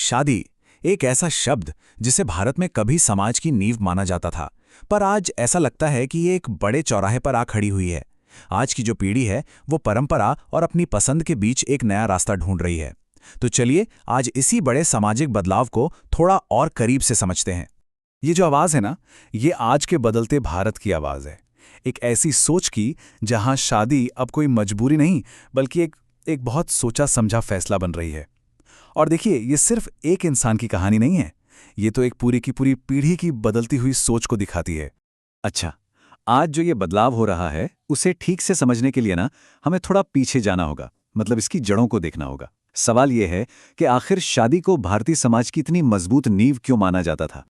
शादी एक ऐसा शब्द जिसे भारत में कभी समाज की नींव माना जाता था, पर आज ऐसा लगता है कि ये एक बड़े चौराहे पर आ खड़ी हुई है। आज की जो पीढ़ी है वो परंपरा और अपनी पसंद के बीच एक नया रास्ता ढूंढ रही है। तो चलिए आज इसी बड़े सामाजिक बदलाव को थोड़ा और करीब से समझते हैं। ये जो आवाज़ है ना, ये आज के बदलते भारत की आवाज़ है। एक ऐसी सोच की जहां शादी अब कोई मजबूरी नहीं बल्कि एक बहुत सोचा समझा फैसला बन रही है। और देखिए, ये सिर्फ एक इंसान की कहानी नहीं है, ये तो एक पूरी की पूरी पीढ़ी की बदलती हुई सोच को दिखाती है। अच्छा, आज जो ये बदलाव हो रहा है उसे ठीक से समझने के लिए ना हमें थोड़ा पीछे जाना होगा, मतलब इसकी जड़ों को देखना होगा। सवाल ये है कि आखिर शादी को भारतीय समाज की इतनी मजबूत नींव क्यों माना जाता था।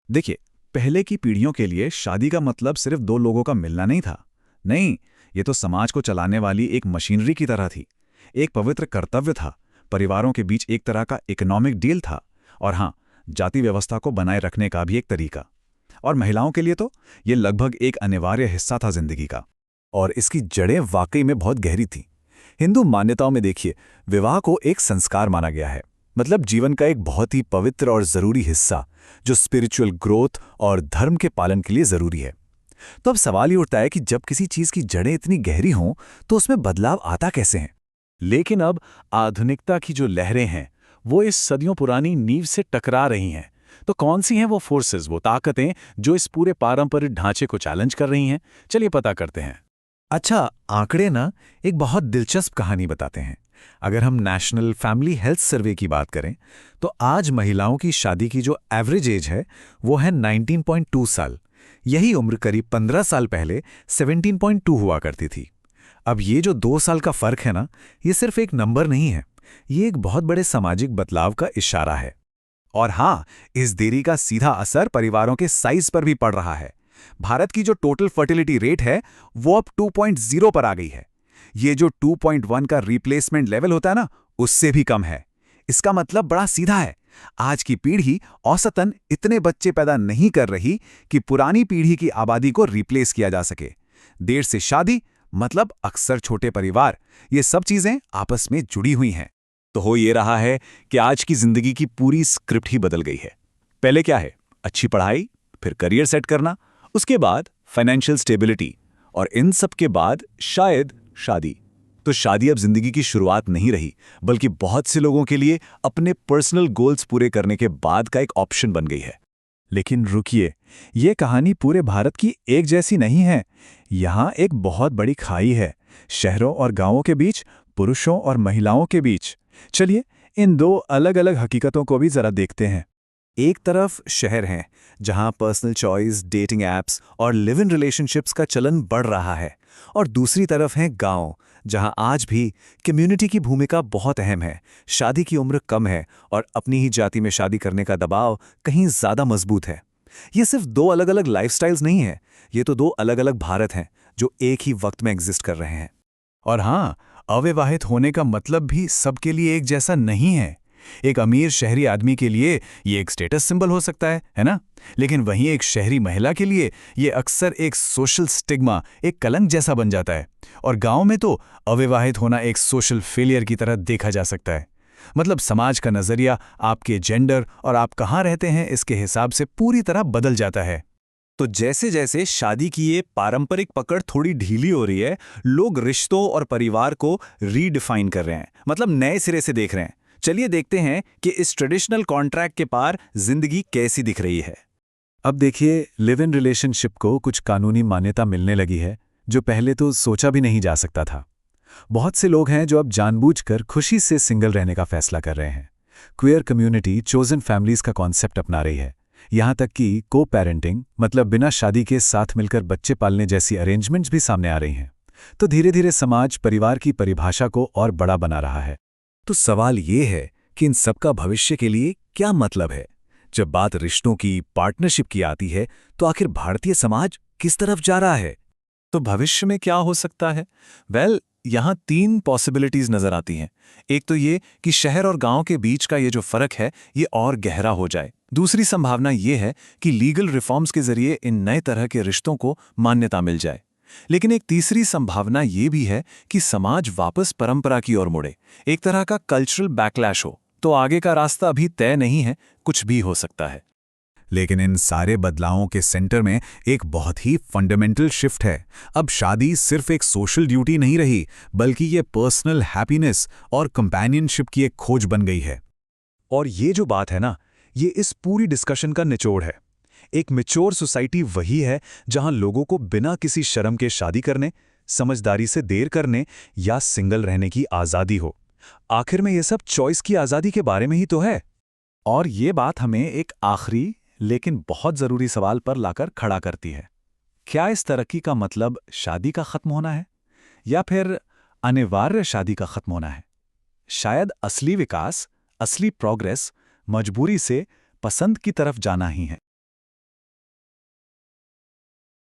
देखिए, पहले की पीढ़ियों के लिए शादी का मतलब सिर्फ दो लोगों का मिलना नहीं था। नहीं, ये तो समाज को चलाने वाली एक मशीनरी की तरह थी। एक पवित्र कर्तव्य था, परिवारों के बीच एक तरह का इकोनॉमिक डील था, और हाँ, जाति व्यवस्था को बनाए रखने का भी एक तरीका। और महिलाओं के लिए तो ये लगभग एक अनिवार्य हिस्सा था जिंदगी का। और इसकी जड़ें वाकई में बहुत गहरी थीं। हिंदू मान्यताओं में देखिए, विवाह को एक संस्कार माना गया है, मतलब जीवन का एक बहुत ही पवित्र और जरूरी हिस्सा जो स्पिरिचुअल ग्रोथ और धर्म के पालन के लिए जरूरी है। तो अब सवाल ये उठता है कि जब किसी चीज की जड़ें इतनी गहरी हों तो उसमें बदलाव आता कैसे हैं। लेकिन अब आधुनिकता की जो लहरें हैं वो इस सदियों पुरानी नींव से टकरा रही हैं। तो कौन सी हैं वो फोर्सेस, वो ताकतें जो इस पूरे पारंपरिक ढांचे को चैलेंज कर रही हैं? चलिए पता करते हैं। अच्छा, आंकड़े ना एक बहुत दिलचस्प कहानी बताते हैं। अगर हम नेशनल फैमिली हेल्थ सर्वे की बात करें तो आज महिलाओं की शादी की जो एवरेज एज है वो है 19.2 साल। यही उम्र करीब 15 साल पहले 17.2 हुआ करती थी। अब ये जो 2 साल का फर्क है ना, ये सिर्फ एक नंबर नहीं है, ये एक बहुत बड़े सामाजिक बदलाव का इशारा है। और हाँ, इस देरी का सीधा असर परिवारों के साइज पर भी पड़ रहा है। भारत की जो टोटल फर्टिलिटी रेट है वो अब 2.0 पर आ गई है। ये जो 2.1 का रिप्लेसमेंट लेवल होता है ना, उससे भी कम है। इसका मतलब बड़ा सीधा है, आज की पीढ़ी औसतन इतने बच्चे पैदा नहीं कर रही कि पुरानी पीढ़ी की आबादी को रिप्लेस किया जा सके। देर से शादी मतलब अक्सर छोटे परिवार, ये सब चीजें आपस में जुड़ी हुई हैं। तो हो ये रहा है कि आज की जिंदगी की पूरी स्क्रिप्ट ही बदल गई है। पहले क्या है, अच्छी पढ़ाई, फिर करियर सेट करना, उसके बाद फाइनेंशियल स्टेबिलिटी, और इन सब के बाद शायद शादी। तो शादी अब जिंदगी की शुरुआत नहीं रही, बल्कि बहुत से लोगों के लिए अपने पर्सनल गोल्स पूरे करने के बाद का एक ऑप्शन बन गई है। लेकिन रुकिए, ये कहानी पूरे भारत की एक जैसी नहीं है। यहाँ एक बहुत बड़ी खाई है, शहरों और गांवों के बीच, पुरुषों और महिलाओं के बीच। चलिए इन दो अलग अलग हकीकतों को भी जरा देखते हैं। एक तरफ शहर हैं, जहां पर्सनल चॉइस, डेटिंग एप्स और लिव इन रिलेशनशिप्स का चलन बढ़ रहा है, और दूसरी तरफ हैं गांव, जहां आज भी कम्युनिटी की भूमिका बहुत अहम है। शादी की उम्र कम है और अपनी ही जाति में शादी करने का दबाव कहीं ज्यादा मजबूत है। ये सिर्फ दो अलग अलग लाइफस्टाइल्स नहीं है, ये तो दो अलग अलग भारत हैं जो एक ही वक्त में एग्जिस्ट कर रहे हैं। और हाँ, अविवाहित होने का मतलब भी सबके लिए एक जैसा नहीं है। एक अमीर शहरी आदमी के लिए ये एक स्टेटस सिंबल हो सकता है ना? लेकिन वहीं एक शहरी महिला के लिए ये अक्सर एक सोशल स्टिग्मा, एक कलंक जैसा बन जाता है। और गांव में तो अविवाहित होना एक सोशल फेलियर की तरह देखा जा सकता है। मतलब समाज का नजरिया आपके जेंडर और आप कहाँ रहते हैं इसके हिसाब से पूरी तरह बदल जाता है। तो जैसे जैसे शादी की ये पारंपरिक पकड़ थोड़ी ढीली हो रही है, लोग रिश्तों और परिवार को रीडिफाइन कर रहे हैं, मतलब नए सिरे से देख रहे हैं। चलिए देखते हैं कि इस ट्रेडिशनल कॉन्ट्रैक्ट के पार जिंदगी कैसी दिख रही है। अब देखिए, लिव इन रिलेशनशिप को कुछ कानूनी मान्यता मिलने लगी है, जो पहले तो सोचा भी नहीं जा सकता था। बहुत से लोग हैं जो अब जानबूझकर खुशी से सिंगल रहने का फैसला कर रहे हैं। क्वेयर कम्युनिटी चोजन फैमिलीज का कॉन्सेप्ट अपना रही है। यहाँ तक कि को पेरेंटिंग, मतलब बिना शादी के साथ मिलकर बच्चे पालने जैसी अरेंजमेंट्स भी सामने आ रही हैं। तो धीरे धीरे समाज परिवार की परिभाषा को और बड़ा बना रहा है। तो सवाल ये है कि इन सबका भविष्य के लिए क्या मतलब है? जब बात रिश्तों की, पार्टनरशिप की आती है, तो आखिर भारतीय समाज किस तरफ जा रहा है? तो भविष्य में क्या हो सकता है? यहाँ 3 पॉसिबिलिटीज नजर आती हैं। एक तो ये कि शहर और गांव के बीच का ये जो फर्क है ये और गहरा हो जाए। दूसरी संभावना ये है कि लीगल रिफॉर्म्स के जरिए इन नए तरह के रिश्तों को मान्यता मिल जाए। लेकिन एक तीसरी संभावना ये भी है कि समाज वापस परंपरा की ओर मुड़े, एक तरह का कल्चरल बैकलैश हो। तो आगे का रास्ता अभी तय नहीं है, कुछ भी हो सकता है। लेकिन इन सारे बदलावों के सेंटर में एक बहुत ही फंडामेंटल शिफ्ट है। अब शादी सिर्फ एक सोशल ड्यूटी नहीं रही, बल्कि ये पर्सनल हैप्पीनेस और कंपेनियनशिप की एक खोज बन गई है। और ये जो बात है ना, ये इस पूरी डिस्कशन का निचोड़ है। एक मैच्योर सोसाइटी वही है जहां लोगों को बिना किसी शर्म के शादी करने, समझदारी से देर करने या सिंगल रहने की आज़ादी हो। आखिर में ये सब चॉइस की आज़ादी के बारे में ही तो है। और ये बात हमें एक आखिरी लेकिन बहुत ज़रूरी सवाल पर लाकर खड़ा करती है। क्या इस तरक्की का मतलब शादी का खत्म होना है, या फिर अनिवार्य शादी का खत्म होना है? शायद असली विकास, असली प्रोग्रेस मजबूरी से पसंद की तरफ जाना ही है।